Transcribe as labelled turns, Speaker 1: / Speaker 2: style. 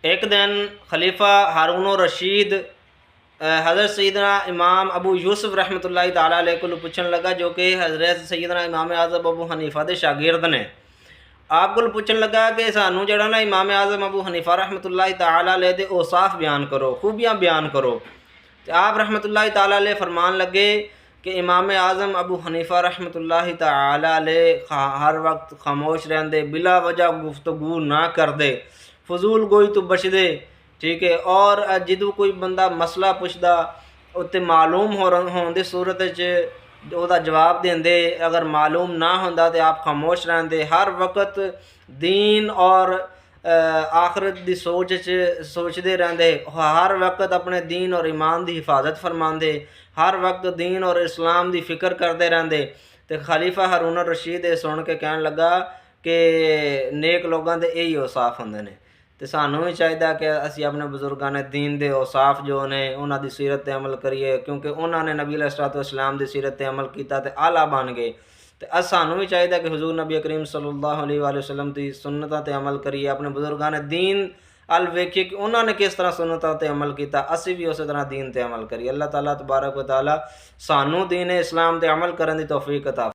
Speaker 1: एक दिन खलीफा हारून रशीद हज़रत सैयदना इमाम अबू यूसुफ रहमतुल्लाहि ताला अलैह को पूछन लगा, जो कि हज़रत सैयदना इमाम आज़म अबू हनीफा के शागिर्द ने। आप को पूछन लगा कि सानू जड़ा ना इमाम आज़म अबू हनीफा रहमतुल्लाहि ताला अलैह दे औसाफ बयान करो, खूबियाँ बयान करो। तो आप रहमतुल्लाहि ताला अलैह फरमान लगे कि इमाम आज़म अबू हनीफा रहमतुल्लाहि ताला अलैह हर वक्त खामोश रहंदे, बिला वजह गुफ्तगू ना करदे, फजूल गोई तो बचदे, ठीक है। और जदों कोई बंदा मसला पुछदा उत्ते मालूम होने की सूरत ਉਹਦਾ जवाब देंदे, अगर मालूम ना होंदा तो आप खामोश रहंदे। हर वक्त दीन और आखरत की सोचते रहंदे, हर वक्त अपने दीन और ईमान की हिफाजत फरमाते, हर वक्त दीन और इस्लाम की फिक्र करते रहंदे। तो खलीफा हारून रशीद सुन के कहन लगा कि नेक लोगों के यही औसाफ होंदे ने। तो सानू भी चाहिए कि असी अपने बजुर्गों ने दीन के औसाफ जो ने उन्होंने सीरत पर अमल करिए, क्योंकि उन्होंने नबी अलैहिस्सलाम की सीरत पर अमल किया तो आला बन गए। तो सानू भी चाहिए कि हुजूर नबी करीम सल्लल्लाहु अलैहि वसल्लम की सुन्नतों पर अमल करिए, अपने बजुर्गों ने दीन अल वेखिए कि उन्होंने किस तरह सुन्नतों पर अमल किया, असी भी उस तरह दीन पर अमल करिए। अल्लाह ताला तबारक व तआला सानू दीन इस्लाम पर अमल करने की तौफीक अता